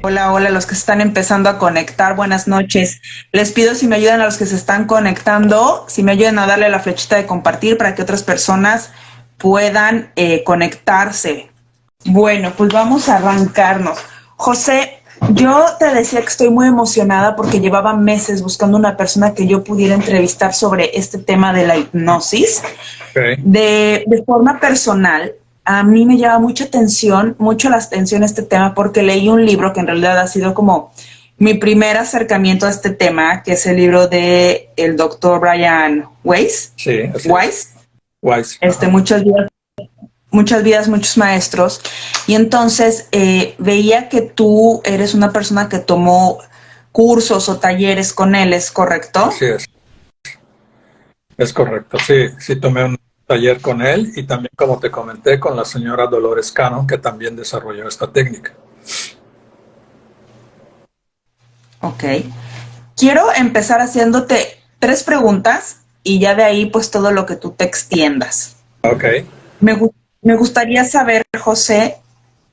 Hola, hola, los que se están empezando a conectar, buenas noches. Les pido si me ayudan a los que se están conectando, si me ayudan a darle la flechita de compartir para que otras personas puedan conectarse. Bueno, pues vamos a arrancarnos. José, yo te decía que estoy muy emocionada porque llevaba meses buscando una persona que yo pudiera entrevistar sobre este tema de la hipnosis. Okay. De forma personal, a mí me llama mucho la atención este tema porque leí un libro que en realidad ha sido como mi primer acercamiento a este tema, que es el libro de el doctor Brian Weiss. Sí, así es. Weiss. Wise. Muchas vidas, muchos maestros. Y entonces veía que tú eres una persona que tomó cursos o talleres con él, ¿es correcto? Así es correcto. Sí, sí tomé un taller con él y también, como te comenté, con la señora Dolores Cano, que también desarrolló esta técnica. Ok. Quiero empezar haciéndote 3 preguntas y ya de ahí pues todo lo que tú te extiendas. Ok. Me, me gustaría saber, José,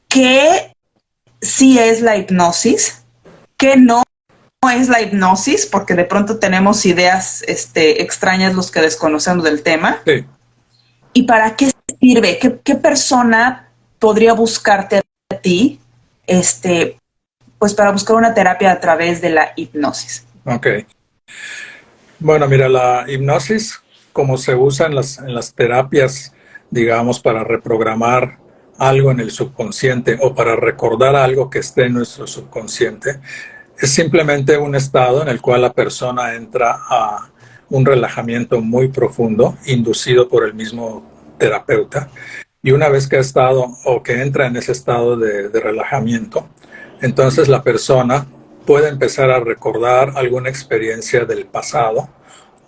qué sí es la hipnosis, qué no es la hipnosis, porque de pronto tenemos ideas extrañas los que desconocemos del tema, Sí. y para qué sirve, qué persona podría buscarte a ti, pues para buscar una terapia a través de la hipnosis. Ok. Bueno, mira, la hipnosis, como se usa en las terapias, digamos, para reprogramar algo en el subconsciente o para recordar algo que esté en nuestro subconsciente, es simplemente un estado en el cual la persona entra a un relajamiento muy profundo, inducido por el mismo terapeuta. Y una vez que ha estado o que entra en ese estado de relajamiento, entonces la persona puede empezar a recordar alguna experiencia del pasado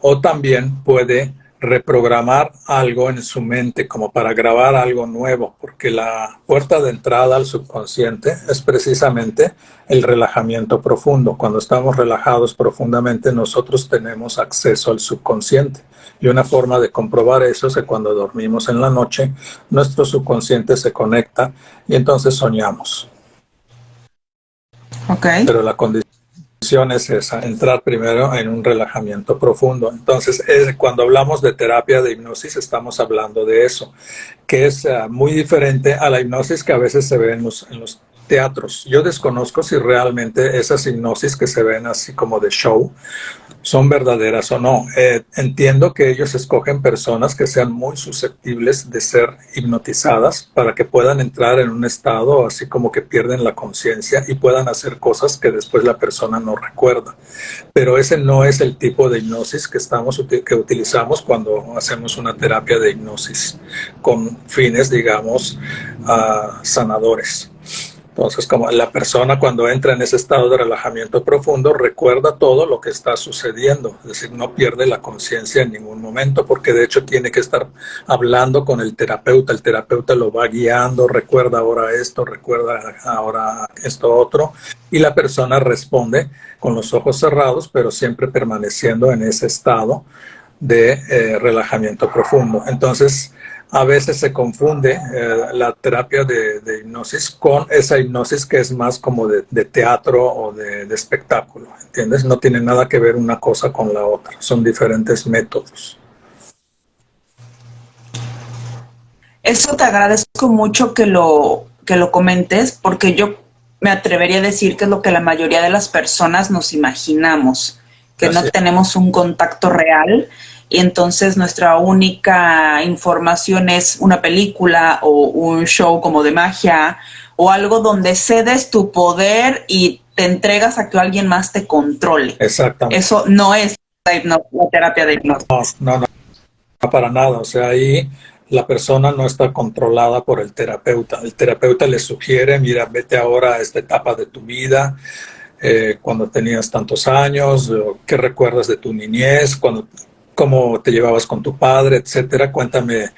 o también puede reprogramar algo en su mente como para grabar algo nuevo, porque la puerta de entrada al subconsciente es precisamente el relajamiento profundo. Cuando estamos relajados profundamente, nosotros tenemos acceso al subconsciente. Y una forma de comprobar eso es que cuando dormimos en la noche, nuestro subconsciente se conecta y entonces soñamos. ¿Ok? Pero la condición es esa, entrar primero en un relajamiento profundo. Entonces, cuando hablamos de terapia de hipnosis, estamos hablando de eso, que es muy diferente a la hipnosis que a veces se ve en los teatros. Yo desconozco si realmente esas hipnosis que se ven así como de show son verdaderas o no. Entiendo que ellos escogen personas que sean muy susceptibles de ser hipnotizadas para que puedan entrar en un estado así como que pierden la conciencia y puedan hacer cosas que después la persona no recuerda. Pero ese no es el tipo de hipnosis que utilizamos cuando hacemos una terapia de hipnosis con fines, digamos, sanadores. Entonces, como la persona cuando entra en ese estado de relajamiento profundo, recuerda todo lo que está sucediendo, es decir, no pierde la conciencia en ningún momento, porque de hecho tiene que estar hablando con el terapeuta lo va guiando, recuerda ahora esto, recuerda ahora esto otro, y la persona responde con los ojos cerrados, pero siempre permaneciendo en ese estado de relajamiento profundo. Entonces, a veces se confunde la terapia de hipnosis con esa hipnosis que es más como de teatro o de espectáculo, ¿entiendes? No tiene nada que ver una cosa con la otra, son diferentes métodos. Eso te agradezco mucho que lo comentes, porque yo me atrevería a decir que es lo que la mayoría de las personas nos imaginamos, que no Así tenemos un contacto real y entonces nuestra única información es una película o un show como de magia o algo donde cedes tu poder y te entregas a que alguien más te controle. exactamente. Eso no es la terapia de hipnosis. No para nada. O sea, ahí la persona no está controlada por el terapeuta. El terapeuta le sugiere, mira, vete ahora a esta etapa de tu vida, cuando tenías tantos años, qué recuerdas de tu niñez, cómo te llevabas con tu padre, etcétera. Cuéntame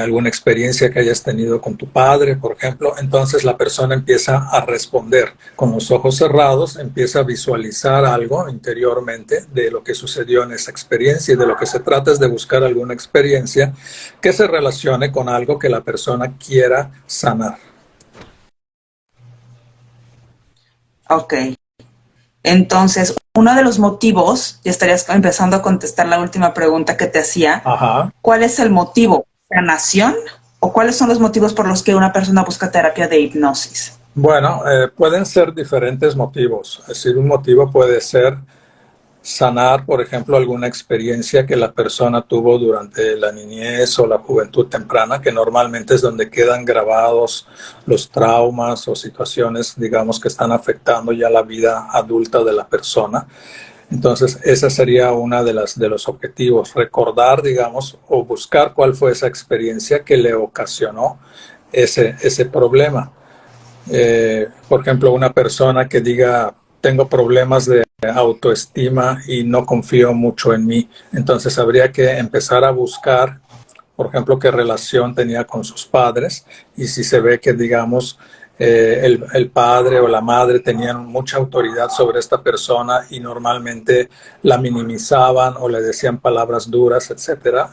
alguna experiencia que hayas tenido con tu padre, por ejemplo. Entonces la persona empieza a responder con los ojos cerrados, empieza a visualizar algo interiormente de lo que sucedió en esa experiencia, y de lo que se trata es de buscar alguna experiencia que se relacione con algo que la persona quiera sanar. Ok. Entonces, uno de los motivos, ya estarías empezando a contestar la última pregunta que te hacía, Ajá. ¿cuál es el motivo? ¿Sanación? ¿O cuáles son los motivos por los que una persona busca terapia de hipnosis? Bueno, pueden ser diferentes motivos. Es decir, un motivo puede ser sanar, por ejemplo, alguna experiencia que la persona tuvo durante la niñez o la juventud temprana, que normalmente es donde quedan grabados los traumas o situaciones, digamos, que están afectando ya la vida adulta de la persona. Entonces, esa sería una de los objetivos, recordar, digamos, o buscar cuál fue esa experiencia que le ocasionó ese problema. Por ejemplo, una persona que diga, tengo problemas de autoestima y no confío mucho en mí. Entonces habría que empezar a buscar, por ejemplo, qué relación tenía con sus padres y si se ve que, digamos, el padre o la madre tenían mucha autoridad sobre esta persona y normalmente la minimizaban o le decían palabras duras, etcétera,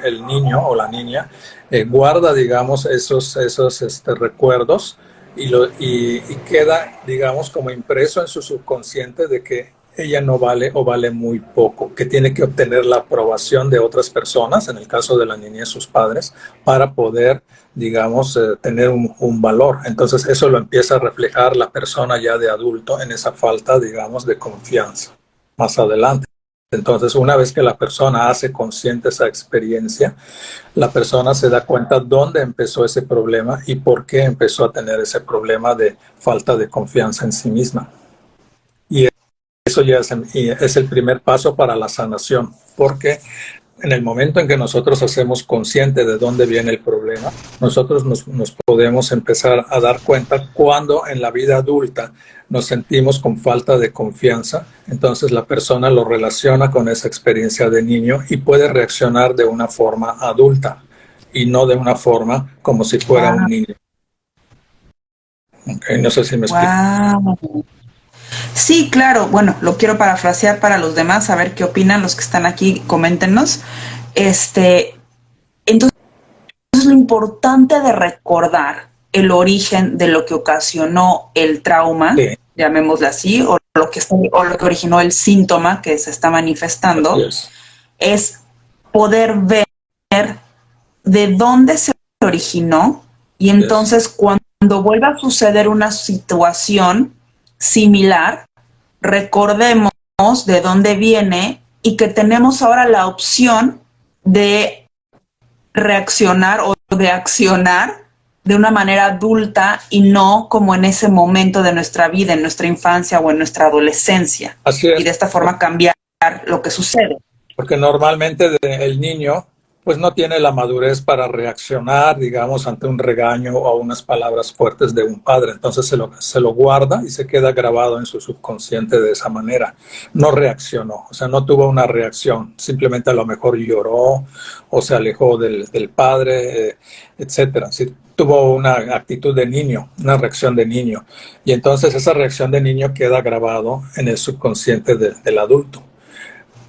el niño o la niña guarda, digamos, esos recuerdos y queda, digamos, como impreso en su subconsciente de que ella no vale o vale muy poco, que tiene que obtener la aprobación de otras personas, en el caso de la niñez, sus padres, para poder, digamos, tener un valor. Entonces eso lo empieza a reflejar la persona ya de adulto en esa falta, digamos, de confianza más adelante. Entonces, una vez que la persona hace consciente esa experiencia, la persona se da cuenta dónde empezó ese problema y por qué empezó a tener ese problema de falta de confianza en sí misma. Y eso ya es el primer paso para la sanación, porque en el momento en que nosotros hacemos consciente de dónde viene el problema, nosotros nos podemos empezar a dar cuenta cuando en la vida adulta nos sentimos con falta de confianza. Entonces la persona lo relaciona con esa experiencia de niño y puede reaccionar de una forma adulta y no de una forma como si fuera un Wow. niño. Okay, no sé si me explico. Wow. Sí, claro. Bueno, lo quiero parafrasear para los demás, a ver qué opinan los que están aquí, coméntenos. Este, entonces, lo importante de recordar el origen de lo que ocasionó el trauma, Sí, llamémosle así, o lo que originó el síntoma que se está así manifestando, es. es poder ver de dónde se originó y Yes. entonces cuando vuelva a suceder una situación similar, recordemos de dónde viene y que tenemos ahora la opción de reaccionar o de accionar de una manera adulta y no como en ese momento de nuestra vida, en nuestra infancia o en nuestra adolescencia. Así Y es. de esta forma cambiar lo que sucede. Porque normalmente el niño pues no tiene la madurez para reaccionar, digamos, ante un regaño o unas palabras fuertes de un padre. Entonces se lo guarda y se queda grabado en su subconsciente de esa manera. No reaccionó, o sea, no tuvo una reacción. Simplemente a lo mejor lloró o se alejó del padre, etcétera. Sí, tuvo una actitud de niño, una reacción de niño. Y entonces esa reacción de niño queda grabado en el subconsciente del adulto.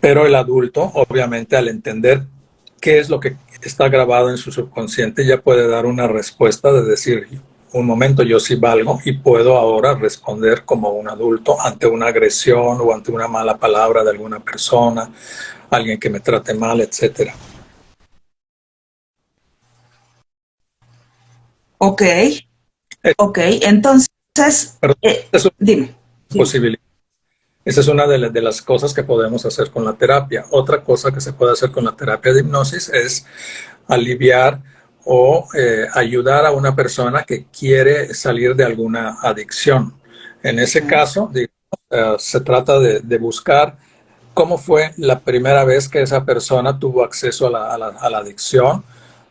Pero el adulto, obviamente, al entender qué es lo que está grabado en su subconsciente, ya puede dar una respuesta de decir, un momento, yo sí valgo y puedo ahora responder como un adulto ante una agresión o ante una mala palabra de alguna persona, alguien que me trate mal, etcétera. Ok, ok. Entonces, Pero eso es dime, una dime. posibilidad. Esa es una de las cosas que podemos hacer con la terapia. Otra cosa que se puede hacer con la terapia de hipnosis es aliviar o ayudar a una persona que quiere salir de alguna adicción. En ese Okay. caso, digamos, se trata de buscar cómo fue la primera vez que esa persona tuvo acceso a la adicción,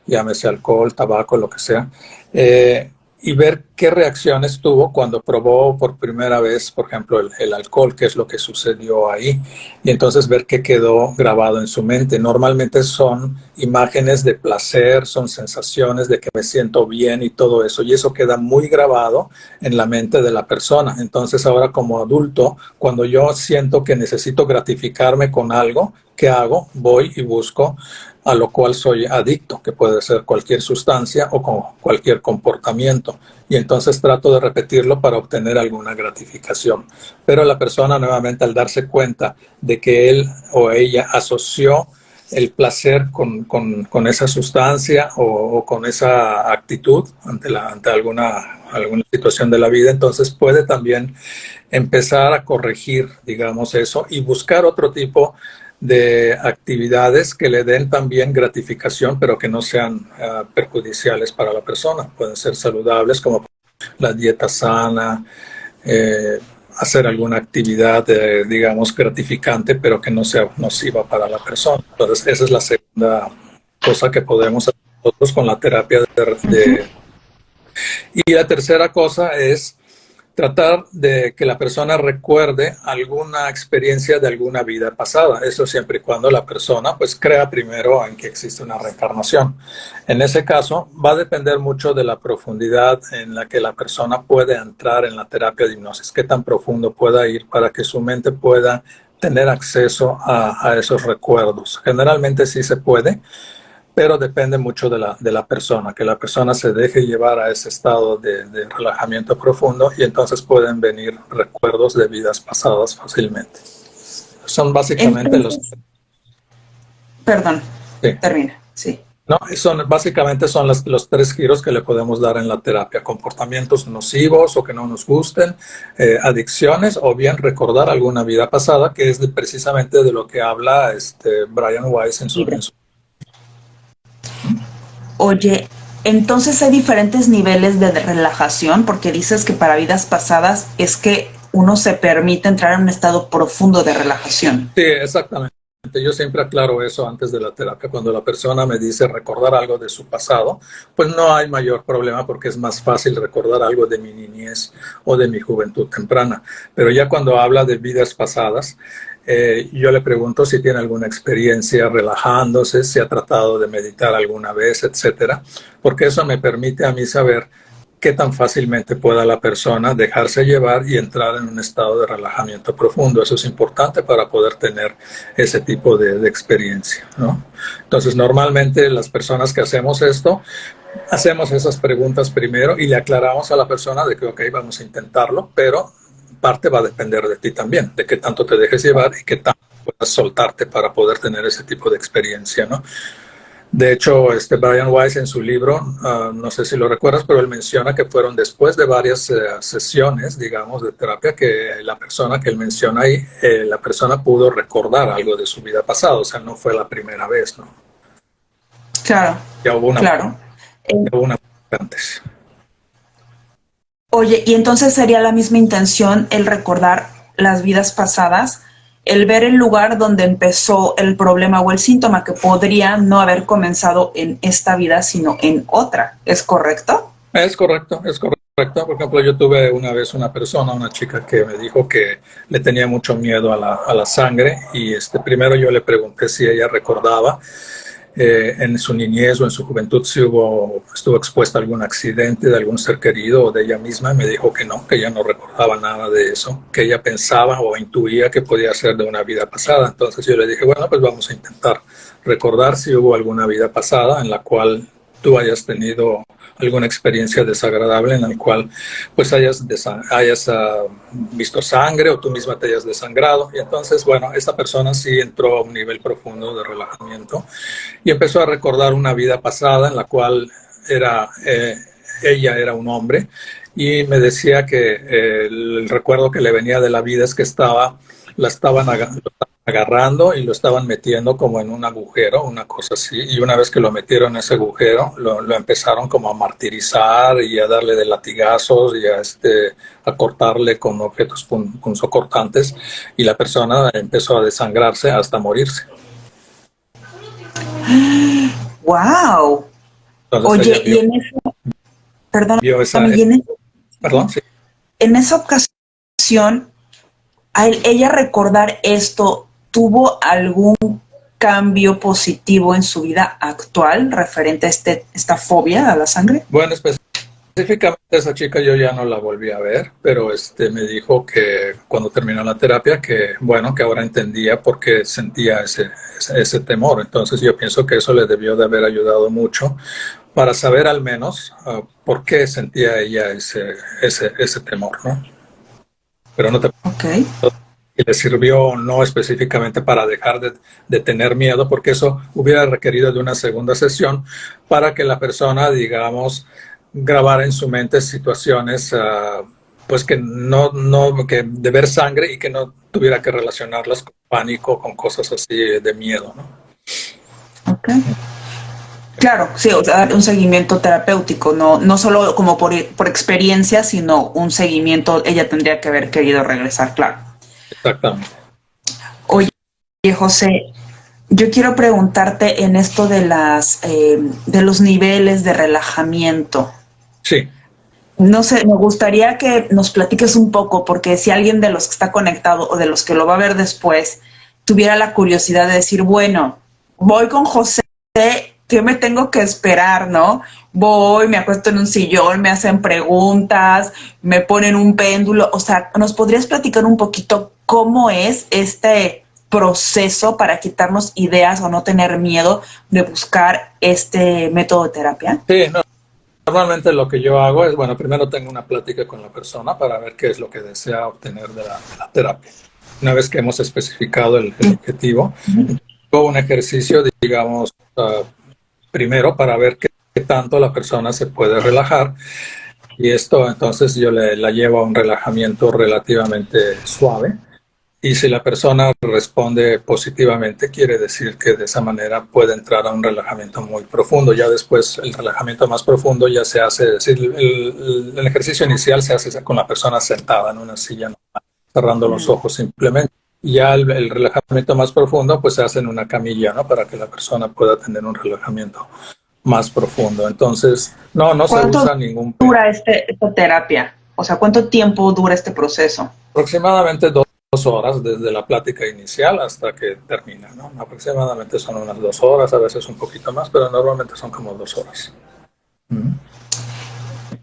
llámese alcohol, tabaco, lo que sea, y ver qué reacciones tuvo cuando probó por primera vez, por ejemplo, el alcohol, qué es lo que sucedió ahí, y entonces ver qué quedó grabado en su mente. Normalmente son imágenes de placer, son sensaciones de que me siento bien y todo eso, y eso queda muy grabado en la mente de la persona. Entonces ahora como adulto, cuando yo siento que necesito gratificarme con algo, ¿qué hago? Voy y busco a lo cual soy adicto, que puede ser cualquier sustancia o con cualquier comportamiento. Y entonces trato de repetirlo para obtener alguna gratificación. Pero la persona nuevamente, al darse cuenta de que él o ella asoció el placer con esa sustancia o con esa actitud ante alguna situación de la vida, entonces puede también empezar a corregir, digamos, eso y buscar otro tipo de actividades que le den también gratificación, pero que no sean perjudiciales para la persona. Pueden ser saludables, como la dieta sana, hacer alguna actividad, digamos, gratificante, pero que no sea nociva para la persona. Entonces, esa es la segunda cosa que podemos hacer nosotros con la terapia Y la tercera cosa es tratar de que la persona recuerde alguna experiencia de alguna vida pasada. Eso siempre y cuando la persona pues crea primero en que existe una reencarnación. En ese caso va a depender mucho de la profundidad en la que la persona puede entrar en la terapia de hipnosis, qué tan profundo pueda ir para que su mente pueda tener acceso a esos recuerdos. Generalmente sí se puede, pero depende mucho de la persona, que la persona se deje llevar a ese estado de relajamiento profundo y entonces pueden venir recuerdos de vidas pasadas fácilmente. Son básicamente entonces, Perdón, sí. termina, sí. No, básicamente son los tres giros que le podemos dar en la terapia: comportamientos nocivos o que no nos gusten, adicciones, o bien recordar alguna vida pasada, que es precisamente de lo que habla Brian Weiss en su Oye, entonces hay diferentes niveles de relajación, porque dices que para vidas pasadas es que uno se permite entrar en un estado profundo de relajación. Sí, exactamente. Yo siempre aclaro eso antes de la terapia. Cuando la persona me dice recordar algo de su pasado, pues no hay mayor problema, porque es más fácil recordar algo de mi niñez o de mi juventud temprana. Pero ya cuando habla de vidas pasadas, yo le pregunto si tiene alguna experiencia relajándose, si ha tratado de meditar alguna vez, etcétera, porque eso me permite a mí saber qué tan fácilmente pueda la persona dejarse llevar y entrar en un estado de relajamiento profundo. Eso es importante para poder tener ese tipo de experiencia, ¿no? Entonces, normalmente las personas que hacemos esto, hacemos esas preguntas primero y le aclaramos a la persona de que, ok, vamos a intentarlo, pero parte va a depender de ti también, de qué tanto te dejes llevar y qué tanto puedas soltarte para poder tener ese tipo de experiencia, ¿no? De hecho, Brian Weiss en su libro, no sé si lo recuerdas, pero él menciona que fueron después de varias sesiones, digamos, de terapia, que la persona que él menciona ahí, la persona pudo recordar algo de su vida pasada. O sea, no fue la primera vez, ¿no? Claro, Ya hubo claro. una antes. Oye, y entonces sería la misma intención el recordar las vidas pasadas, el ver el lugar donde empezó el problema o el síntoma, que podría no haber comenzado en esta vida, sino en otra. ¿Es correcto? Es correcto, es correcto. Por ejemplo, yo tuve una vez una chica que me dijo que le tenía mucho miedo a la sangre, y primero yo le pregunté si ella recordaba en su niñez o en su juventud si estuvo expuesta a algún accidente de algún ser querido o de ella misma, y me dijo que no, que ella no recordaba nada de eso, que ella pensaba o intuía que podía ser de una vida pasada. Entonces yo le dije, bueno, pues vamos a intentar recordar si hubo alguna vida pasada en la cual tú hayas tenido alguna experiencia desagradable, en la cual pues hayas visto sangre o tú misma te hayas desangrado. Y entonces, bueno, esta persona sí entró a un nivel profundo de relajamiento y empezó a recordar una vida pasada en la cual ella era un hombre, y me decía que el recuerdo que le venía de la vida es que la estaban agarrando y lo estaban metiendo como en un agujero, una cosa así, y una vez que lo metieron en ese agujero, lo empezaron como a martirizar y a darle de latigazos y a cortarle con objetos punzocortantes, y la persona empezó a desangrarse hasta morirse. ¡Wow! Entonces, oye, y en eso, perdón, sí. En esa ocasión, al ella recordar esto, ¿tuvo algún cambio positivo en su vida actual referente a esta fobia a la sangre? Bueno, Específicamente esa chica yo ya no la volví a ver, pero me dijo que cuando terminó la terapia que bueno, que ahora entendía por qué sentía ese temor. Entonces yo pienso que eso le debió de haber ayudado mucho para saber al menos por qué sentía ella ese temor, ¿no? Pero no te Ok. y le sirvió no específicamente para dejar de tener miedo, porque eso hubiera requerido de una segunda sesión para que la persona, digamos, grabara en su mente situaciones pues que de ver sangre y que no tuviera que relacionarlas con pánico, con cosas así de miedo, ¿no? Ok. Claro, sí, o sea, un seguimiento terapéutico, no solo como por experiencia, sino un seguimiento, ella tendría que haber querido regresar, claro. Exactamente. Oye, José, yo quiero preguntarte en esto de de los niveles de relajamiento. Sí, No sé, me gustaría que nos platiques un poco, porque si alguien de los que está conectado o de los que lo va a ver después tuviera la curiosidad de decir, bueno, voy con José, ¿qué me tengo que esperar, no? Voy, me acuesto en un sillón, me hacen preguntas, me ponen un péndulo. O sea, ¿nos podrías platicar un poquito cómo es este proceso para quitarnos ideas o no tener miedo de buscar este método de terapia? sí, no. Normalmente lo que yo hago es, bueno, primero tengo una plática con la persona para ver qué es lo que desea obtener de la terapia. Una vez que hemos especificado el objetivo, hago un ejercicio, digamos, primero para ver qué tanto la persona se puede relajar. Y esto entonces yo la llevo a un relajamiento relativamente suave. Y si la persona responde positivamente, quiere decir que de esa manera puede entrar a un relajamiento muy profundo. Ya después el relajamiento más profundo ya se hace, es decir, el ejercicio inicial se hace con la persona sentada en una silla, ¿no? Cerrando los ojos simplemente. Y ya el relajamiento más profundo pues se hace en una camilla, ¿no? Para que la persona pueda tener un relajamiento más profundo. Entonces, no se ¿Cuánto usa ningún dura esta terapia? O sea, ¿cuánto tiempo dura este proceso? aproximadamente 2 horas desde la plática inicial hasta que termina, ¿no? Aproximadamente son unas 2 horas, a veces un poquito más, pero normalmente son como 2 horas. Mm.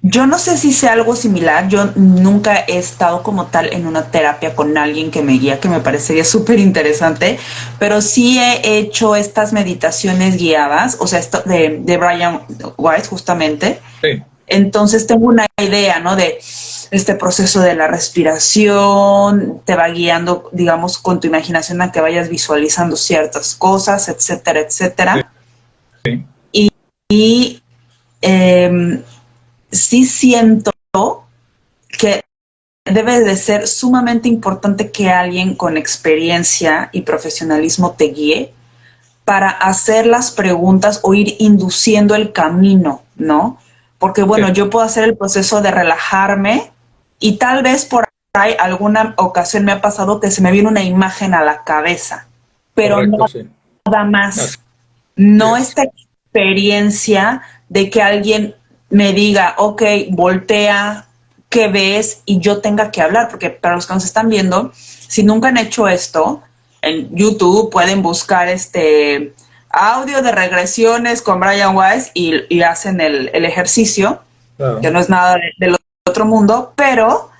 Yo no sé si sea algo similar, yo nunca he estado como tal en una terapia con alguien que me guía, que me parecería súper interesante, pero sí he hecho estas meditaciones guiadas, o sea, esto de Brian Weiss justamente. Sí, Entonces tengo una idea, ¿no? De este proceso de la respiración, te va guiando, digamos, con tu imaginación a que vayas visualizando ciertas cosas, etcétera, sí, etcétera. sí, Y eh, sí siento que debe de ser sumamente importante que alguien con experiencia y profesionalismo te guíe para hacer las preguntas o ir induciendo el camino, ¿no? Porque bueno, sí, yo puedo hacer el proceso de relajarme y tal vez por ahí alguna ocasión me ha pasado que se me viene una imagen a la cabeza, pero correcto, sí. nada Así más. No es. esta experiencia de que alguien me diga, ok, voltea, ¿qué ves? Y yo tenga que hablar, porque para los que nos están viendo, si nunca han hecho esto, en YouTube pueden buscar este audio de regresiones con Brian Weiss y hacen el ejercicio, que Claro. no es nada del otro mundo, pero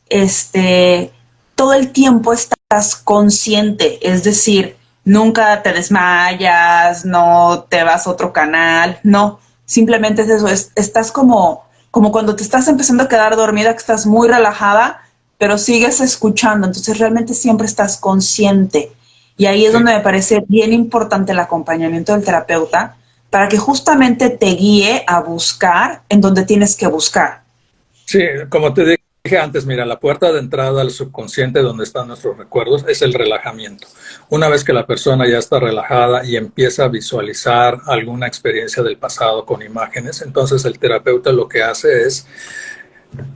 este, todo el tiempo estás consciente, es decir, nunca te desmayas, no te vas a otro canal, no, simplemente es eso, estás como cuando te estás empezando a quedar dormida, que estás muy relajada, pero sigues escuchando, entonces realmente siempre estás consciente. Y ahí es Sí. donde me parece bien importante el acompañamiento del terapeuta para que justamente te guíe a buscar en donde tienes que buscar. Sí, como te dije antes, mira, la puerta de entrada al subconsciente donde están nuestros recuerdos es el relajamiento. Una vez que la persona ya está relajada y empieza a visualizar alguna experiencia del pasado con imágenes, entonces el terapeuta lo que hace es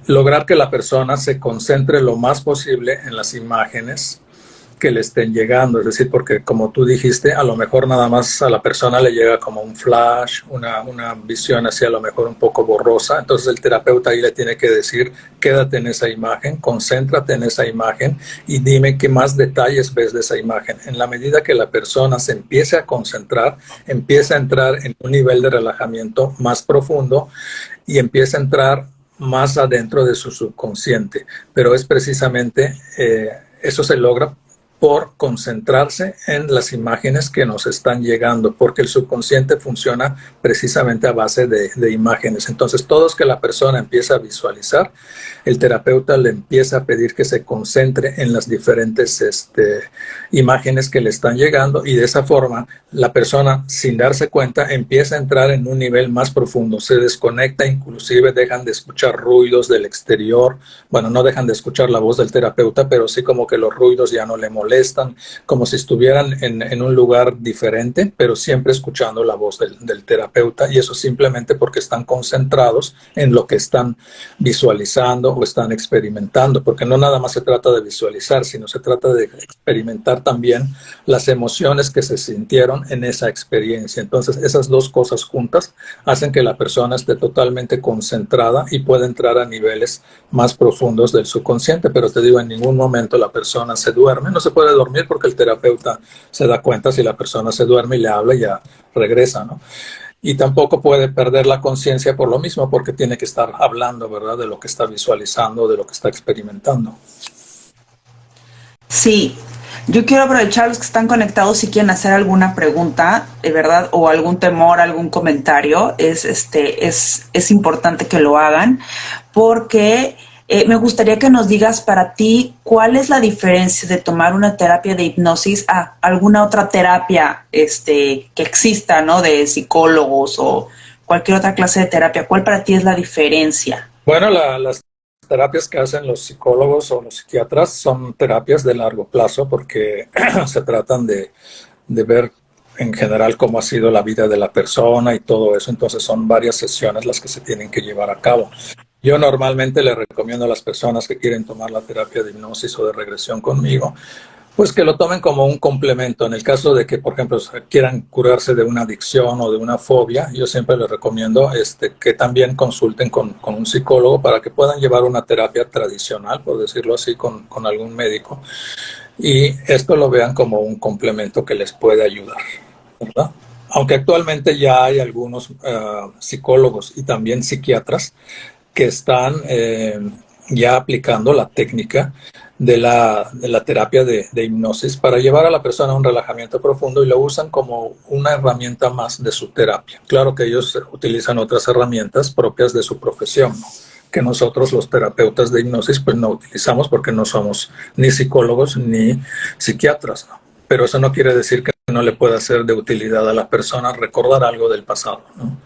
lograr que la persona se concentre lo más posible en las imágenes que le estén llegando, es decir, porque como tú dijiste, a lo mejor nada más a la persona le llega como un flash, una visión así a lo mejor un poco borrosa, entonces el terapeuta ahí le tiene que decir, quédate en esa imagen, concéntrate en esa imagen y dime qué más detalles ves de esa imagen. En la medida que la persona se empiece a concentrar, empieza a entrar en un nivel de relajamiento más profundo y empieza a entrar más adentro de su subconsciente, pero es precisamente eso se logra por concentrarse en las imágenes que nos están llegando, porque el subconsciente funciona precisamente a base de imágenes. Entonces, todos que la persona empieza a visualizar, el terapeuta le empieza a pedir que se concentre en las diferentes imágenes que le están llegando y de esa forma la persona, sin darse cuenta, empieza a entrar en un nivel más profundo, se desconecta, inclusive dejan de escuchar ruidos del exterior, bueno, no dejan de escuchar la voz del terapeuta, pero sí como que los ruidos ya no le molestan, como si estuvieran en un lugar diferente, pero siempre escuchando la voz del terapeuta, y eso simplemente porque están concentrados en lo que están visualizando o están experimentando, porque no nada más se trata de visualizar, sino se trata de experimentar también las emociones que se sintieron en esa experiencia. Entonces, esas dos cosas juntas hacen que la persona esté totalmente concentrada y pueda entrar a niveles más profundos del subconsciente, pero te digo, en ningún momento la persona se duerme, no se puede dormir porque el terapeuta se da cuenta si la persona se duerme y le habla y ya regresa, ¿no? Y tampoco puede perder la conciencia por lo mismo, porque tiene que estar hablando, ¿verdad?, de lo que está visualizando, de lo que está experimentando. Sí, yo quiero aprovechar a los que están conectados si quieren hacer alguna pregunta, de verdad, o algún temor, algún comentario, es importante que lo hagan, porque me gustaría que nos digas para ti cuál es la diferencia de tomar una terapia de hipnosis a alguna otra terapia que exista, ¿no? De psicólogos o cualquier otra clase de terapia. ¿Cuál para ti es la diferencia? Bueno, las terapias que hacen los psicólogos o los psiquiatras son terapias de largo plazo porque se tratan de ver en general cómo ha sido la vida de la persona y todo eso. Entonces son varias sesiones las que se tienen que llevar a cabo. Yo normalmente le recomiendo a las personas que quieren tomar la terapia de hipnosis o de regresión conmigo, pues que lo tomen como un complemento. En el caso de que, por ejemplo, quieran curarse de una adicción o de una fobia, yo siempre les recomiendo que también consulten con un psicólogo para que puedan llevar una terapia tradicional, por decirlo así, con algún médico. Y esto lo vean como un complemento que les puede ayudar, ¿verdad? Aunque actualmente ya hay algunos psicólogos y también psiquiatras que están ya aplicando la técnica de la terapia de hipnosis para llevar a la persona a un relajamiento profundo y lo usan como una herramienta más de su terapia. Claro que ellos utilizan otras herramientas propias de su profesión, ¿no?, que nosotros los terapeutas de hipnosis pues no utilizamos porque no somos ni psicólogos ni psiquiatras, ¿no? Pero eso no quiere decir que no le pueda ser de utilidad a la persona recordar algo del pasado, ¿no?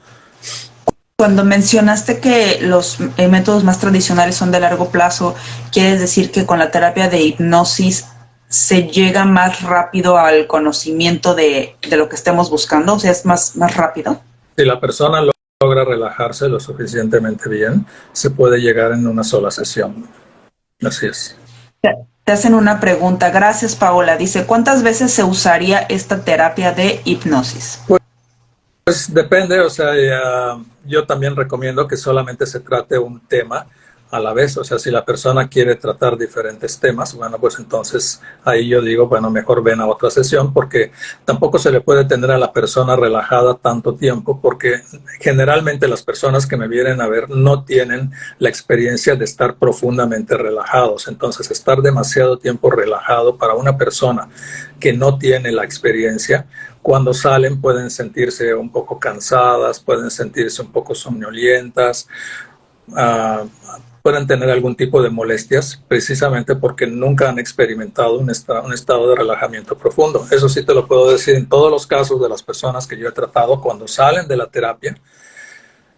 Cuando mencionaste que los métodos más tradicionales son de largo plazo, ¿quieres decir que con la terapia de hipnosis se llega más rápido al conocimiento de lo que estemos buscando? O sea, ¿es más rápido? Si la persona logra relajarse lo suficientemente bien, se puede llegar en una sola sesión. Así es. Te hacen una pregunta. Gracias, Paola. Dice, ¿cuántas veces se usaría esta terapia de hipnosis? Pues depende, o sea, yo también recomiendo que solamente se trate un tema a la vez, o sea, si la persona quiere tratar diferentes temas, bueno, pues entonces ahí yo digo, bueno, mejor ven a otra sesión, porque tampoco se le puede tener a la persona relajada tanto tiempo, porque generalmente las personas que me vienen a ver no tienen la experiencia de estar profundamente relajados. Entonces, estar demasiado tiempo relajado para una persona que no tiene la experiencia, cuando salen pueden sentirse un poco cansadas, pueden sentirse un poco somnolientas, pueden tener algún tipo de molestias precisamente porque nunca han experimentado un estado de relajamiento profundo. Eso sí te lo puedo decir en todos los casos de las personas que yo he tratado. Cuando salen de la terapia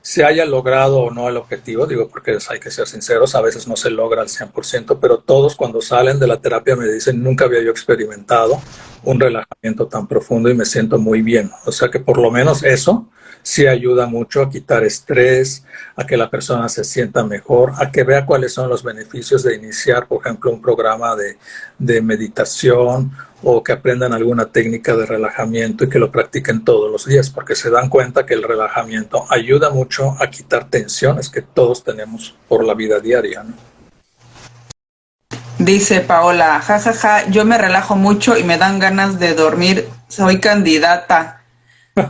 se haya logrado o no el objetivo, digo, porque hay que ser sinceros, a veces no se logra al 100%, pero todos cuando salen de la terapia me dicen, nunca había yo experimentado un relajamiento tan profundo y me siento muy bien. O sea que por lo menos eso sí ayuda mucho a quitar estrés, a que la persona se sienta mejor, a que vea cuáles son los beneficios de iniciar, por ejemplo, un programa de meditación o que aprendan alguna técnica de relajamiento y que lo practiquen todos los días, porque se dan cuenta que el relajamiento ayuda mucho a quitar tensiones que todos tenemos por la vida diaria, ¿no? Dice Paola, jajaja, yo me relajo mucho y me dan ganas de dormir, soy candidata,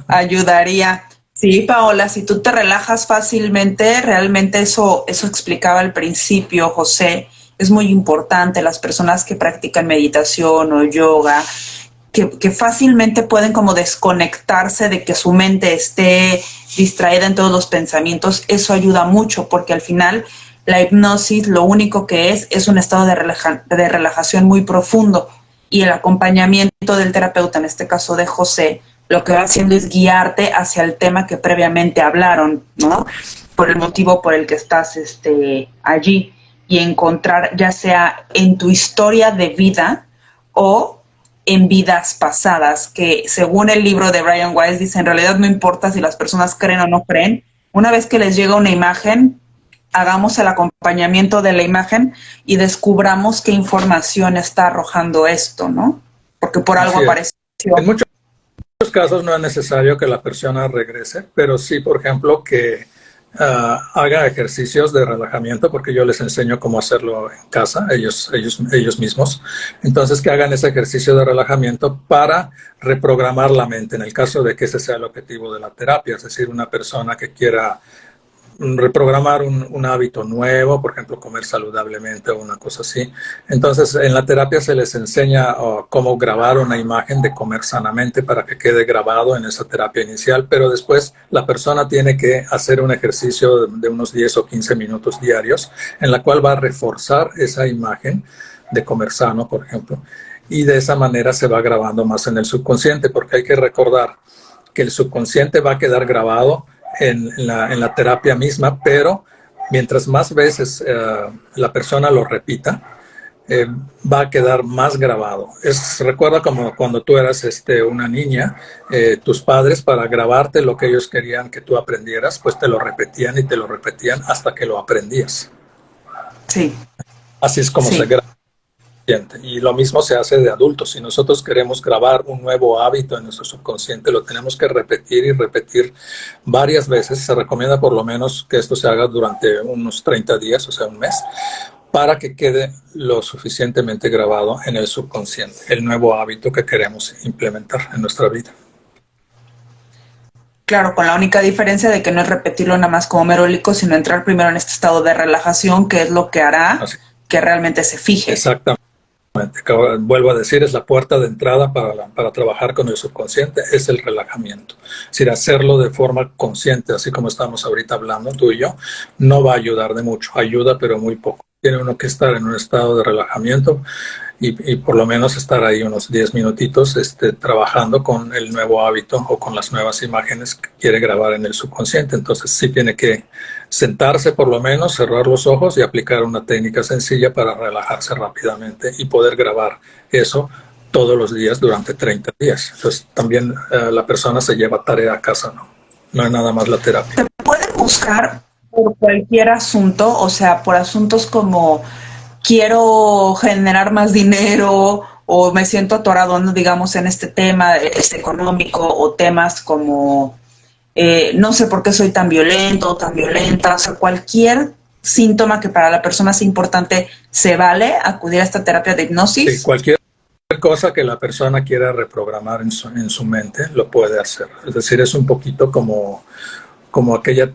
ayudaría. Sí, Paola, si tú te relajas fácilmente, realmente eso explicaba al principio, José, es muy importante. Las personas que practican meditación o yoga, que fácilmente pueden como desconectarse de que su mente esté distraída en todos los pensamientos, eso ayuda mucho, porque al final la hipnosis lo único que es un estado de relajación muy profundo, y el acompañamiento del terapeuta, en este caso de José, lo que va haciendo es guiarte hacia el tema que previamente hablaron, ¿no? Por el motivo por el que estás allí, y encontrar, ya sea en tu historia de vida o en vidas pasadas, que según el libro de Brian Weiss dice, en realidad no importa si las personas creen o no creen, una vez que les llega una imagen, hagamos el acompañamiento de la imagen y descubramos qué información está arrojando esto, ¿no? Porque por algo apareció. En muchos casos no es necesario que la persona regrese, pero sí, por ejemplo, que haga ejercicios de relajamiento, porque yo les enseño cómo hacerlo en casa, ellos mismos. Entonces, que hagan ese ejercicio de relajamiento para reprogramar la mente, en el caso de que ese sea el objetivo de la terapia, es decir, una persona que quiera reprogramar un hábito nuevo, por ejemplo, comer saludablemente o una cosa así. Entonces, en la terapia se les enseña cómo grabar una imagen de comer sanamente para que quede grabado en esa terapia inicial, pero después la persona tiene que hacer un ejercicio de unos 10 o 15 minutos diarios, en la cual va a reforzar esa imagen de comer sano, por ejemplo, y de esa manera se va grabando más en el subconsciente, porque hay que recordar que el subconsciente va a quedar grabado en la terapia misma, pero mientras más veces la persona lo repita, va a quedar más grabado. Recuerda como cuando tú eras una niña, tus padres, para grabarte lo que ellos querían que tú aprendieras, pues te lo repetían y te lo repetían hasta que lo aprendías. Sí. Así es como se graba. Y lo mismo se hace de adultos. Si nosotros queremos grabar un nuevo hábito en nuestro subconsciente, lo tenemos que repetir y repetir varias veces. Se recomienda por lo menos que esto se haga durante unos 30 días, o sea, un mes, para que quede lo suficientemente grabado en el subconsciente, el nuevo hábito que queremos implementar en nuestra vida. Claro, con la única diferencia de que no es repetirlo nada más como merólico, sino entrar primero en este estado de relajación, que es lo que hará que realmente se fije. Exactamente. Vuelvo a decir, es la puerta de entrada para trabajar con el subconsciente, es el relajamiento. Es decir, hacerlo de forma consciente, así como estamos ahorita hablando tú y yo, no va a ayudar de mucho, ayuda pero muy poco. Tiene uno que estar en un estado de relajamiento y por lo menos estar ahí unos 10 minutitos trabajando con el nuevo hábito o con las nuevas imágenes que quiere grabar en el subconsciente. Entonces sí tiene que sentarse por lo menos, cerrar los ojos y aplicar una técnica sencilla para relajarse rápidamente y poder grabar eso todos los días durante 30 días. Entonces también la persona se lleva tarea a casa, no es nada más la terapia. Te pueden buscar por cualquier asunto, o sea, por asuntos como quiero generar más dinero o me siento atorado, digamos, en este tema económico, o temas como no sé por qué soy tan violento o tan violenta, o sea, cualquier síntoma que para la persona sea importante, ¿se vale acudir a esta terapia de hipnosis? Sí, cualquier cosa que la persona quiera reprogramar en su mente, lo puede hacer. Es decir, es un poquito como aquella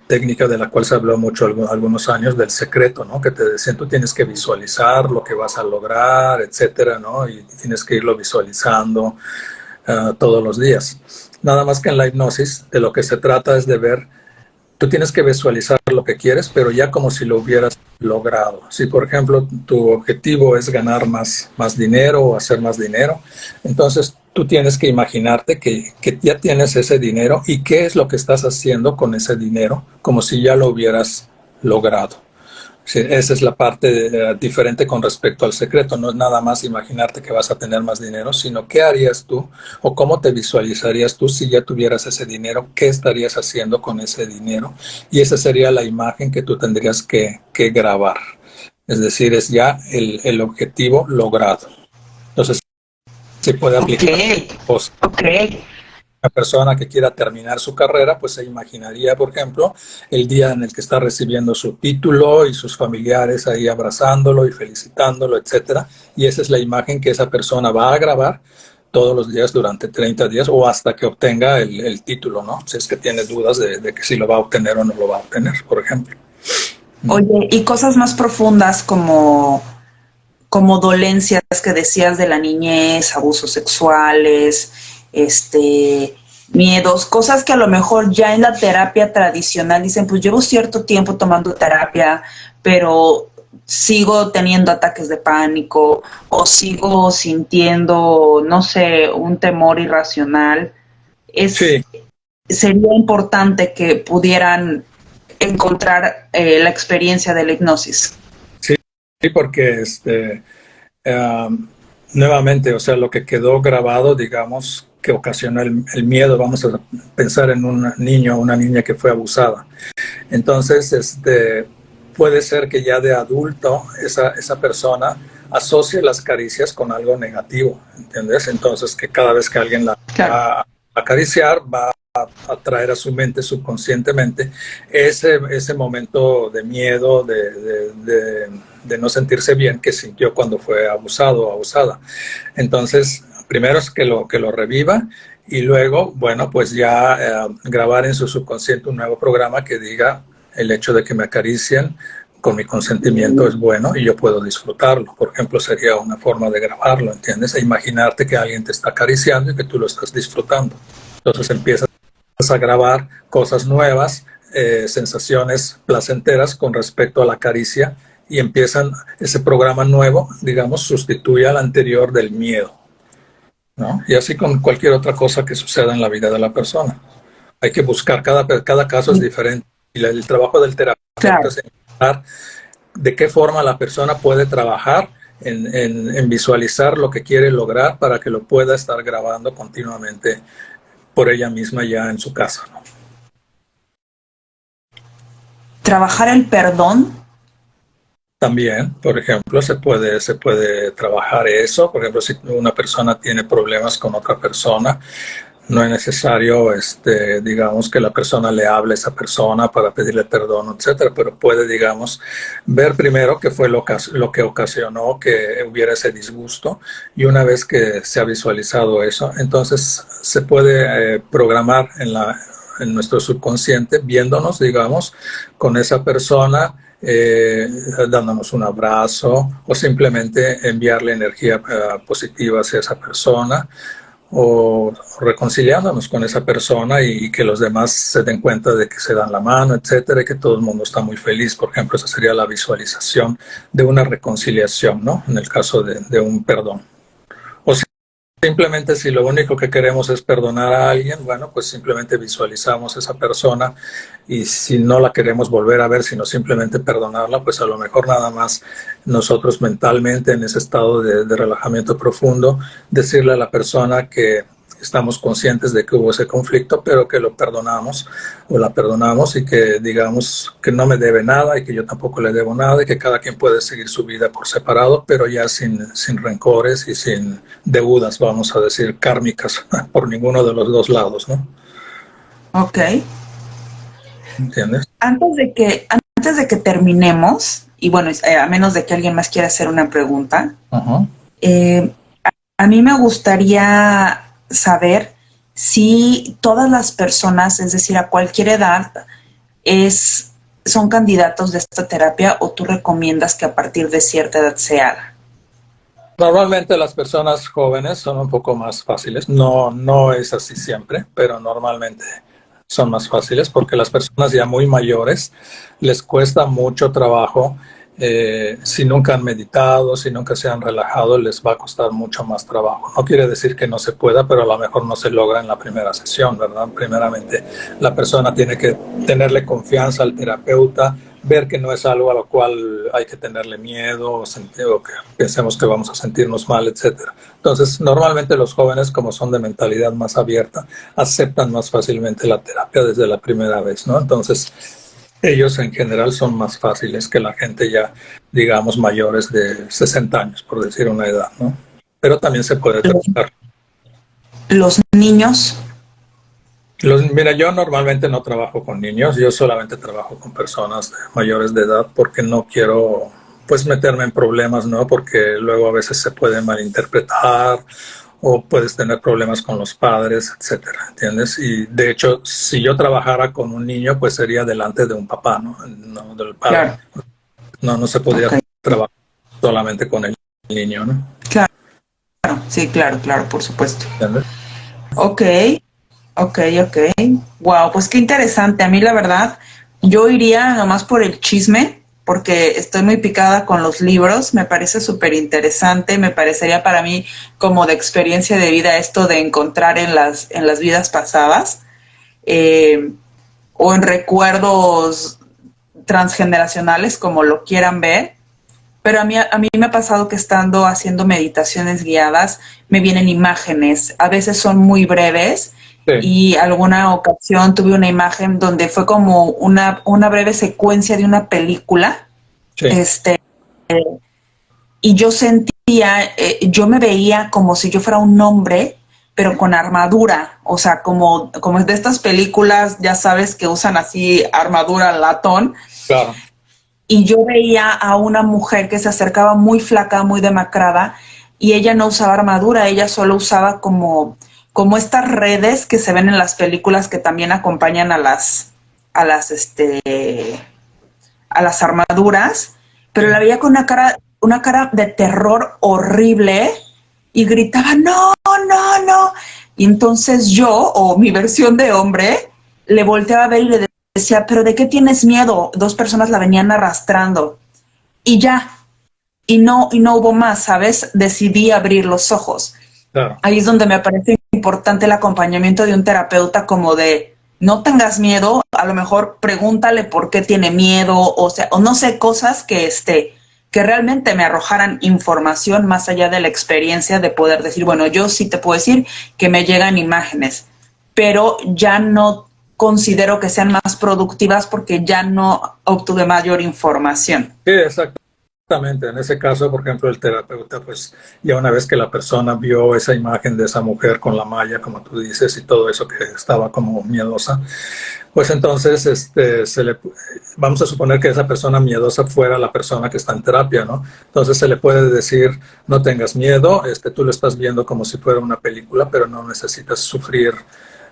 técnica de la cual se habló mucho algunos años, del secreto, ¿no? Que te decían, tú tienes que visualizar lo que vas a lograr, etcétera, ¿no? Y tienes que irlo visualizando todos los días. Nada más que en la hipnosis, de lo que se trata es de ver, tú tienes que visualizar lo que quieres, pero ya como si lo hubieras logrado. Si, por ejemplo, tu objetivo es ganar más dinero o hacer más dinero, entonces tú tienes que imaginarte que ya tienes ese dinero y qué es lo que estás haciendo con ese dinero, como si ya lo hubieras logrado. Sí, esa es la parte diferente con respecto al secreto. No es nada más imaginarte que vas a tener más dinero, sino qué harías tú o cómo te visualizarías tú si ya tuvieras ese dinero, qué estarías haciendo con ese dinero. Y esa sería la imagen que tú tendrías que grabar. Es decir, es ya el objetivo logrado. Entonces, se puede aplicar. Ok. Una persona que quiera terminar su carrera, pues se imaginaría, por ejemplo, el día en el que está recibiendo su título y sus familiares ahí abrazándolo y felicitándolo, etcétera. Y esa es la imagen que esa persona va a grabar todos los días durante 30 días o hasta que obtenga el título, ¿no? Si es que tiene dudas de que si lo va a obtener o no lo va a obtener, por ejemplo. Oye, y cosas más profundas como dolencias que decías de la niñez, abusos sexuales, miedos, cosas que a lo mejor ya en la terapia tradicional dicen, pues llevo cierto tiempo tomando terapia, pero sigo teniendo ataques de pánico o sigo sintiendo, no sé, un temor irracional. Sí. Sería importante que pudieran encontrar la experiencia de la hipnosis. Sí, porque nuevamente, o sea, lo que quedó grabado, digamos, que ocasionó el miedo, vamos a pensar en un niño o una niña que fue abusada. Entonces, puede ser que ya de adulto esa persona asocie las caricias con algo negativo, ¿entiendes? Entonces, que cada vez que alguien la va a acariciar, va a traer a su mente subconscientemente ese momento de miedo, de no sentirse bien que sintió cuando fue abusado o abusada. Entonces, primero es que lo reviva y luego, bueno, pues ya grabar en su subconsciente un nuevo programa que diga el hecho de que me acaricien con mi consentimiento es bueno y yo puedo disfrutarlo. Por ejemplo, sería una forma de grabarlo, ¿entiendes? E imaginarte que alguien te está acariciando y que tú lo estás disfrutando. Entonces empiezas a grabar cosas nuevas, sensaciones placenteras con respecto a la caricia y empiezan ese programa nuevo, digamos, sustituye al anterior del miedo, ¿no? Y así con cualquier otra cosa que suceda en la vida de la persona. Hay que buscar, cada caso es diferente. Y el trabajo del terapeuta es encontrar de qué forma la persona puede trabajar en visualizar lo que quiere lograr para que lo pueda estar grabando continuamente por ella misma ya en su casa, ¿no? Trabajar el perdón. También, por ejemplo, se puede trabajar eso. Por ejemplo, si una persona tiene problemas con otra persona, no es necesario, digamos, que la persona le hable a esa persona para pedirle perdón, etcétera, pero puede, digamos, ver primero qué fue lo que ocasionó que hubiera ese disgusto y una vez que se ha visualizado eso, entonces se puede programar en nuestro subconsciente, viéndonos, digamos, con esa persona, dándonos un abrazo o simplemente enviarle energía positiva hacia esa persona o reconciliándonos con esa persona y que los demás se den cuenta de que se dan la mano, etcétera, y que todo el mundo está muy feliz. Por ejemplo, esa sería la visualización de una reconciliación, ¿no? En el caso de un perdón. O simplemente si lo único que queremos es perdonar a alguien, bueno, pues simplemente visualizamos a esa persona y si no la queremos volver a ver, sino simplemente perdonarla, pues a lo mejor nada más nosotros mentalmente en ese estado de relajamiento profundo, decirle a la persona que estamos conscientes de que hubo ese conflicto, pero que lo perdonamos o la perdonamos y que digamos que no me debe nada y que yo tampoco le debo nada y que cada quien puede seguir su vida por separado, pero ya sin rencores y sin deudas, vamos a decir, kármicas por ninguno de los dos lados, ¿no? Ok. ¿Entiendes? Antes de que terminemos, y bueno, a menos de que alguien más quiera hacer una pregunta, a mí me gustaría saber si todas las personas, es decir, a cualquier edad, son candidatos de esta terapia o tú recomiendas que a partir de cierta edad se haga. Normalmente las personas jóvenes son un poco más fáciles, no es así siempre, pero normalmente son más fáciles porque las personas ya muy mayores les cuesta mucho trabajo si nunca han meditado, si nunca se han relajado, les va a costar mucho más trabajo. No quiere decir que no se pueda, pero a lo mejor no se logra en la primera sesión, ¿verdad? Primeramente, la persona tiene que tenerle confianza al terapeuta, ver que no es algo a lo cual hay que tenerle miedo o que pensemos que vamos a sentirnos mal, etcétera. Entonces, normalmente los jóvenes, como son de mentalidad más abierta, aceptan más fácilmente la terapia desde la primera vez, ¿no? Entonces, ellos en general son más fáciles que la gente ya, digamos, mayores de 60 años, por decir una edad, ¿no? Pero también se puede tratar. Los niños. Mira, yo normalmente no trabajo con niños, yo solamente trabajo con personas mayores de edad porque no quiero, pues, meterme en problemas, ¿no? Porque luego a veces se puede malinterpretar o puedes tener problemas con los padres, etcétera, ¿entiendes? Y de hecho, si yo trabajara con un niño, pues sería delante de un papá, ¿no? No del padre. Claro. No se podría trabajar solamente con el niño, ¿no? Claro, sí, claro, por supuesto. ¿Entiendes? Ok. Wow, pues qué interesante. A mí la verdad, yo iría nomás por el chisme, porque estoy muy picada con los libros. Me parece súper interesante. Me parecería para mí como de experiencia de vida esto de encontrar en las vidas pasadas o en recuerdos transgeneracionales, como lo quieran ver. Pero a mí me ha pasado que estando haciendo meditaciones guiadas me vienen imágenes. A veces son muy breves. Sí. Y alguna ocasión tuve una imagen donde fue como una breve secuencia de una película. Sí. Y yo sentía, yo me veía como si yo fuera un hombre, pero con armadura. O sea, como de estas películas, ya sabes, que usan así armadura latón. Claro. Y yo veía a una mujer que se acercaba muy flaca, muy demacrada, y ella no usaba armadura, ella solo usaba como estas redes que se ven en las películas que también acompañan a las armaduras, pero la veía con una cara de terror horrible y gritaba, no. Y entonces yo, o mi versión de hombre, le volteaba a ver y le decía, ¿pero de qué tienes miedo? Dos personas la venían arrastrando. Y ya, y no hubo más, ¿sabes? Decidí abrir los ojos. Claro. Ahí es donde me parece importante el acompañamiento de un terapeuta, como de no tengas miedo, a lo mejor pregúntale por qué tiene miedo, o no sé, cosas que realmente me arrojaran información más allá de la experiencia de poder decir, bueno, yo sí te puedo decir que me llegan imágenes, pero ya no considero que sean más productivas porque ya no obtuve mayor información. Sí, exactamente. En ese caso, por ejemplo, el terapeuta, pues ya una vez que la persona vio esa imagen de esa mujer con la malla, como tú dices, y todo eso que estaba como miedosa, pues entonces vamos a suponer que esa persona miedosa fuera la persona que está en terapia, ¿no? Entonces se le puede decir, no tengas miedo, tú lo estás viendo como si fuera una película, pero no necesitas sufrir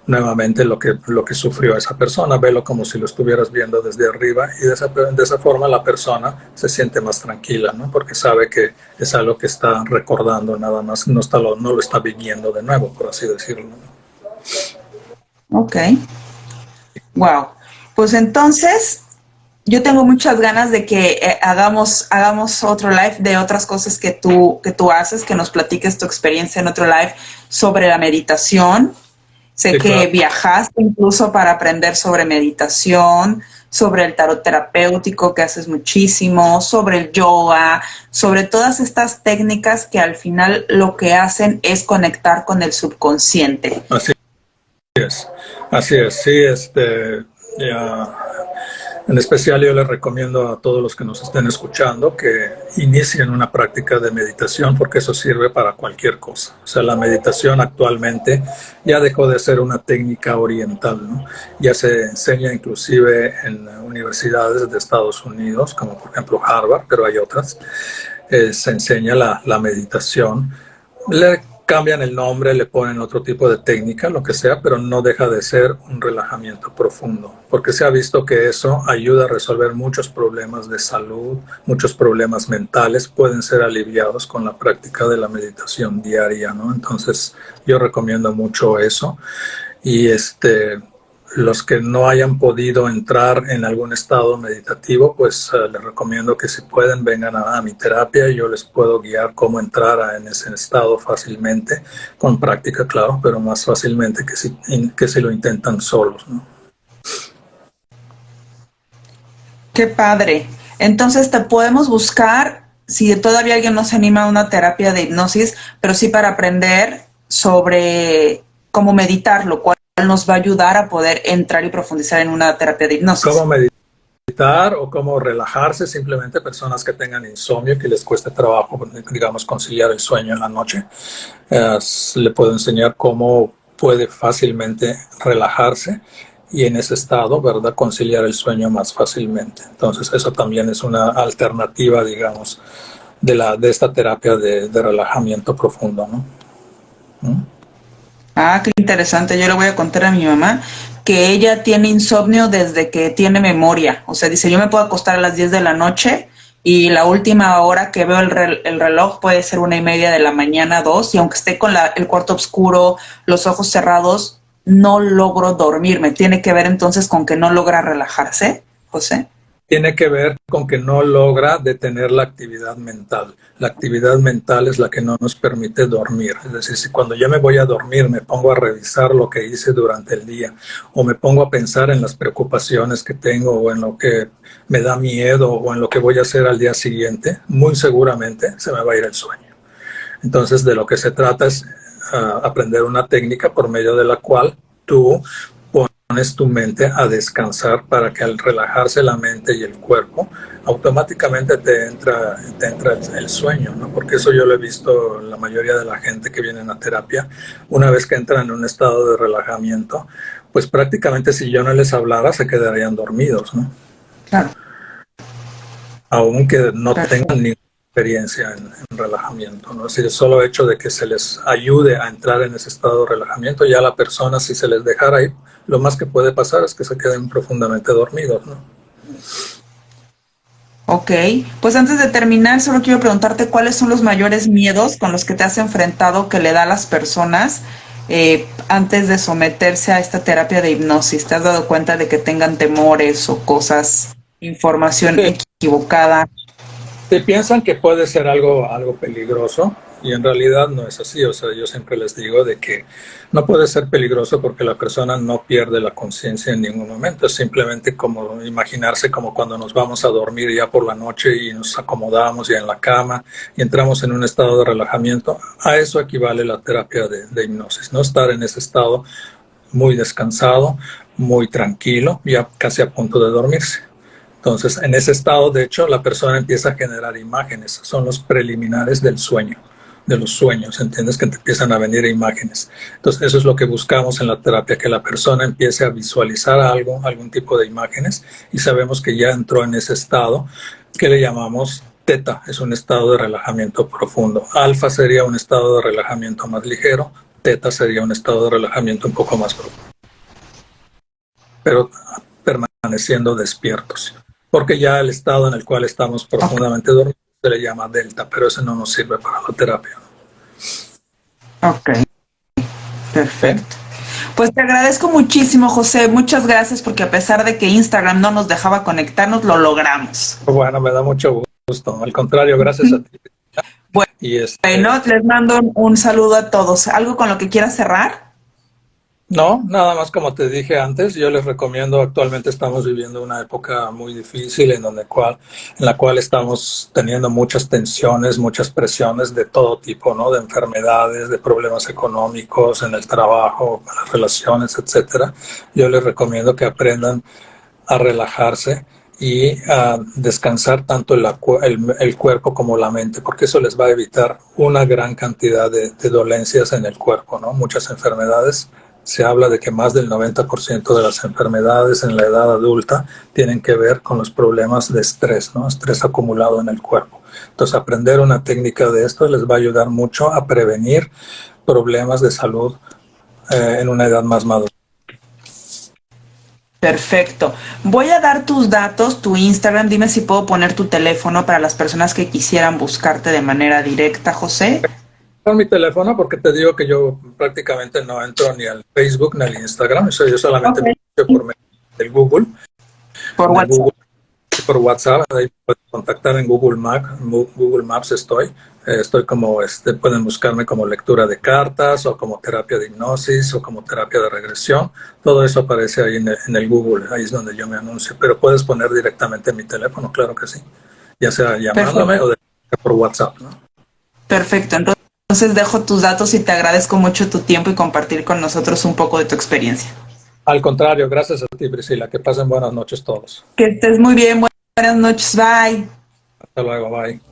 nuevamente lo que sufrió esa persona, velo como si lo estuvieras viendo desde arriba, y de esa forma la persona se siente más tranquila, ¿no? Porque sabe que es algo que está recordando nada más, no lo está viviendo de nuevo, por así decirlo, ¿no? Ok. Wow. Pues entonces, yo tengo muchas ganas de que hagamos otro live de otras cosas que tú haces, que nos platiques tu experiencia en otro live sobre la meditación. Sé que viajaste incluso para aprender sobre meditación, sobre el tarot terapéutico, que haces muchísimo, sobre el yoga, sobre todas estas técnicas que al final lo que hacen es conectar con el subconsciente. Así es, sí, en especial yo les recomiendo a todos los que nos estén escuchando que inicien una práctica de meditación, porque eso sirve para cualquier cosa. O sea, la meditación actualmente ya dejó de ser una técnica oriental, ¿no? Ya se enseña inclusive en universidades de Estados Unidos, como por ejemplo Harvard, pero hay otras. Se enseña la meditación. Le cambian el nombre, le ponen otro tipo de técnica, lo que sea, pero no deja de ser un relajamiento profundo, porque se ha visto que eso ayuda a resolver muchos problemas de salud, muchos problemas mentales pueden ser aliviados con la práctica de la meditación diaria, ¿no? Entonces, yo recomiendo mucho eso. Y los que no hayan podido entrar en algún estado meditativo, pues les recomiendo que si pueden vengan a mi terapia y yo les puedo guiar cómo entrar en ese estado fácilmente, con práctica, claro, pero más fácilmente que si lo intentan solos, ¿no? Qué padre. Entonces te podemos buscar, si todavía alguien no se anima a una terapia de hipnosis, pero sí para aprender sobre cómo meditar, lo cual nos va a ayudar a poder entrar y profundizar en una terapia de hipnosis. ¿Cómo meditar o cómo relajarse? Simplemente personas que tengan insomnio, que les cueste trabajo, digamos, conciliar el sueño en la noche. Le puedo enseñar cómo puede fácilmente relajarse y en ese estado, ¿verdad?, conciliar el sueño más fácilmente. Entonces, eso también es una alternativa, digamos, de esta terapia de relajamiento profundo, ¿no? ¿Mm? Ah, qué interesante. Yo le voy a contar a mi mamá que ella tiene insomnio desde que tiene memoria. O sea, dice, yo me puedo acostar a las 10 de la noche y la última hora que veo el reloj puede ser 1:30 de la mañana, 2, y aunque esté con el cuarto oscuro, los ojos cerrados, no logro dormirme. ¿Tiene que ver entonces con que no logra relajarse, José? Tiene que ver con que no logra detener la actividad mental. La actividad mental es la que no nos permite dormir. Es decir, si cuando yo me voy a dormir me pongo a revisar lo que hice durante el día o me pongo a pensar en las preocupaciones que tengo o en lo que me da miedo o en lo que voy a hacer al día siguiente, muy seguramente se me va a ir el sueño. Entonces, de lo que se trata es aprender una técnica por medio de la cual tú pones tu mente a descansar para que al relajarse la mente y el cuerpo, automáticamente te entra el sueño, ¿no? Porque eso yo lo he visto en la mayoría de la gente que viene a terapia. Una vez que entran en un estado de relajamiento, pues prácticamente si yo no les hablara se quedarían dormidos, ¿no? Claro. Aunque no tengan ninguna experiencia en relajamiento, ¿no? Es decir, el solo hecho de que se les ayude a entrar en ese estado de relajamiento, ya la persona, si se les dejara ir, lo más que puede pasar es que se queden profundamente dormidos, ¿no? Ok, pues antes de terminar, solo quiero preguntarte cuáles son los mayores miedos con los que te has enfrentado que le da a las personas antes de someterse a esta terapia de hipnosis. ¿Te has dado cuenta de que tengan temores o cosas, información equivocada? Si piensan que puede ser algo peligroso, y en realidad no es así. O sea, yo siempre les digo de que no puede ser peligroso porque la persona no pierde la conciencia en ningún momento. Es simplemente como imaginarse como cuando nos vamos a dormir ya por la noche y nos acomodamos ya en la cama y entramos en un estado de relajamiento. A eso equivale la terapia de hipnosis, ¿no? Estar en ese estado muy descansado, muy tranquilo, ya casi a punto de dormirse. Entonces, en ese estado, de hecho, la persona empieza a generar imágenes. Son los preliminares del sueño, de los sueños, ¿entiendes? Que te empiezan a venir imágenes. Entonces, eso es lo que buscamos en la terapia, que la persona empiece a visualizar algún tipo de imágenes, y sabemos que ya entró en ese estado que le llamamos teta, es un estado de relajamiento profundo. Alfa sería un estado de relajamiento más ligero, teta sería un estado de relajamiento un poco más profundo, pero permaneciendo despiertos. Porque ya el estado en el cual estamos profundamente dormidos se le llama delta, pero eso no nos sirve para la terapia. Ok, perfecto. Pues te agradezco muchísimo, José. Muchas gracias, porque a pesar de que Instagram no nos dejaba conectarnos, lo logramos. Bueno, me da mucho gusto. Al contrario, gracias a ti. Bueno, les mando un saludo a todos. ¿Algo con lo que quieras cerrar? No, nada más como te dije antes, yo les recomiendo, actualmente estamos viviendo una época muy difícil en la cual estamos teniendo muchas tensiones, muchas presiones de todo tipo, ¿no? De enfermedades, de problemas económicos, en el trabajo, en las relaciones, etcétera. Yo les recomiendo que aprendan a relajarse y a descansar tanto el cuerpo como la mente, porque eso les va a evitar una gran cantidad de dolencias en el cuerpo, ¿no? Muchas enfermedades. Se habla de que más del 90% de las enfermedades en la edad adulta tienen que ver con los problemas de estrés, ¿no? Estrés acumulado en el cuerpo. Entonces, aprender una técnica de esto les va a ayudar mucho a prevenir problemas de salud en una edad más madura. Perfecto. Voy a dar tus datos, tu Instagram. Dime si puedo poner tu teléfono para las personas que quisieran buscarte de manera directa, José. Con mi teléfono, porque te digo que yo prácticamente no entro ni al Facebook ni al Instagram. Yo solamente por medio del Google. Por En el WhatsApp. Google, por WhatsApp, ahí pueden contactar en Google Maps estoy. Estoy como, pueden buscarme como lectura de cartas o como terapia de hipnosis o como terapia de regresión. Todo eso aparece ahí en el Google, ahí es donde yo me anuncio. Pero puedes poner directamente mi teléfono, claro que sí. Ya sea llamándome Perfecto. o por WhatsApp, ¿no? Perfecto. Entonces dejo tus datos y te agradezco mucho tu tiempo y compartir con nosotros un poco de tu experiencia. Al contrario, gracias a ti, Priscila. Que pasen buenas noches todos. Que estés muy bien. Buenas noches. Bye. Hasta luego, bye.